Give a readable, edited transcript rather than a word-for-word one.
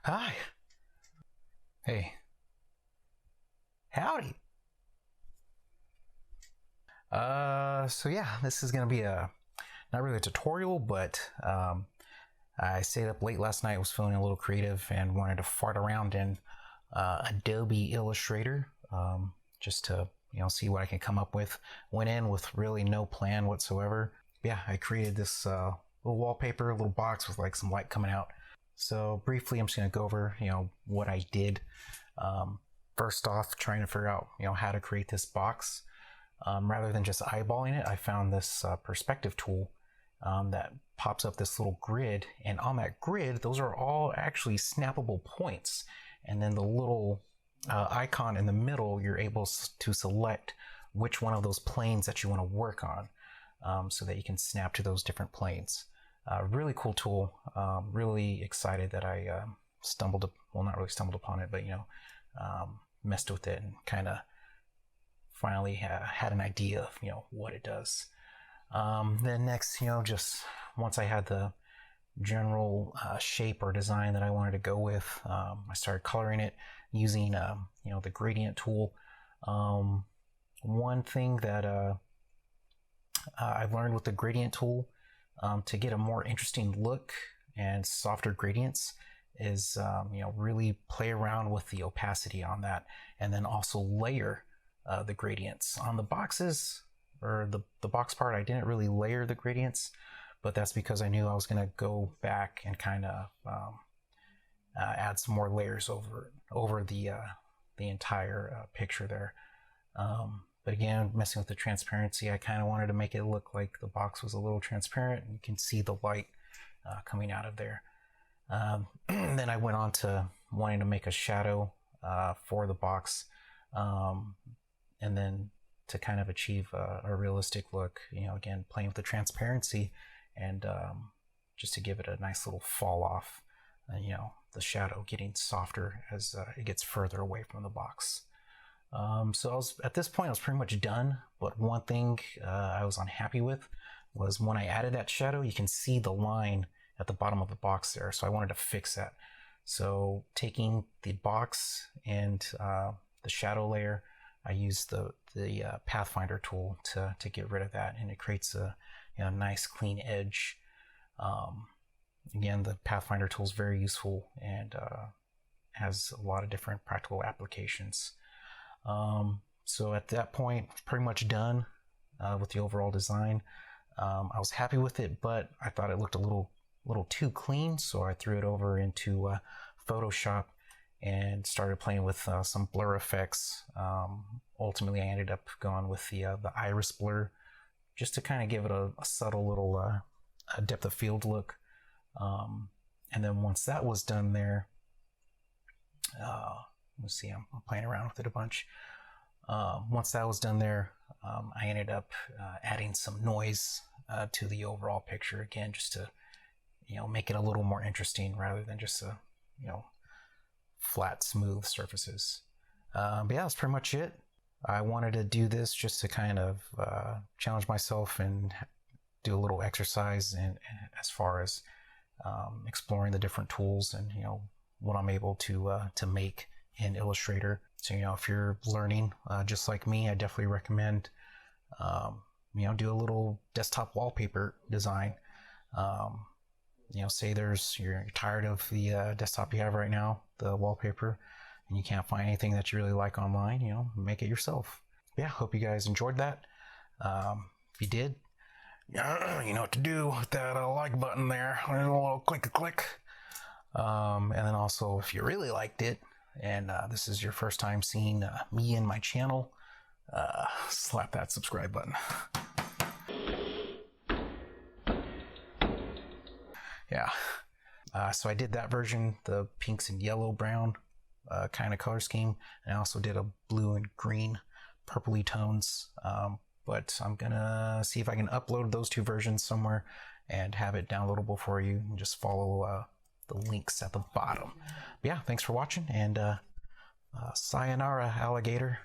Hi. Hey. Howdy. So yeah, this is gonna be not really a tutorial, but I stayed up late last night, was feeling a little creative and wanted to fart around in Adobe Illustrator, just to see what I can come up with. Went in with really no plan whatsoever. Yeah, I created this little wallpaper, a little box with like some light coming out. So briefly, I'm just gonna go over what I did. First off, trying to figure out how to create this box. Rather than just eyeballing it, I found this perspective tool that pops up this little grid, and on that grid, those are all actually snappable points. And then the little icon in the middle, you're able to select which one of those planes that you want to work on, so that you can snap to those different planes. Really cool tool. Really excited that I not really stumbled upon it, but messed with it and kind of finally had an idea of what it does. Then next, just once I had the general shape or design that I wanted to go with, I started coloring it using the gradient tool. One thing that I've learned with the gradient tool, to get a more interesting look and softer gradients, is really play around with the opacity on that, and then also layer the gradients on the boxes, or the box part. I didn't really layer the gradients, but that's because I knew I was going to go back and kind of add some more layers over the entire picture there. But again, messing with the transparency, I kind of wanted to make it look like the box was a little transparent, and you can see the light coming out of there. Then I went on to wanting to make a shadow for the box, and then to kind of achieve a realistic look, again, playing with the transparency, and just to give it a nice little fall off, the shadow getting softer as it gets further away from the box. So at this point I was pretty much done, but one thing I was unhappy with was when I added that shadow, you can see the line at the bottom of the box there, so I wanted to fix that. So taking the box and the shadow layer, I used the pathfinder tool to get rid of that, and it creates a nice clean edge. Again, the pathfinder tool is very useful and has a lot of different practical applications. So at that point, pretty much done with the overall design. I was happy with it, but I thought it looked a little too clean, so I threw it over into Photoshop and started playing with some blur effects. Ultimately, I ended up going with the iris blur, just to kind of give it a subtle little depth of field look. And then once that was done there, let's see, I'm playing around with it a bunch. Once that was done there, I ended up adding some noise to the overall picture, again, just to make it a little more interesting rather than just a flat, smooth surfaces. But yeah, that's pretty much it. I wanted to do this just to kind of challenge myself and do a little exercise, and as far as exploring the different tools and what I'm able to make in Illustrator. So if you're learning just like me, I definitely recommend do a little desktop wallpaper design. Say you're tired of the desktop you have right now, the wallpaper, and you can't find anything that you really like online, make it yourself. Yeah, hope you guys enjoyed that. If you did, you know what to do with that like button there. A little click. And then also, if you really liked it, and this is your first time seeing me and my channel, slap that subscribe button. Yeah. So I did that version, the pinks and yellow brown kind of color scheme, and I also did a blue and green purpley tones, but I'm gonna see if I can upload those two versions somewhere and have it downloadable for you, and just follow the links at the bottom. But yeah, thanks for watching, and sayonara, alligator.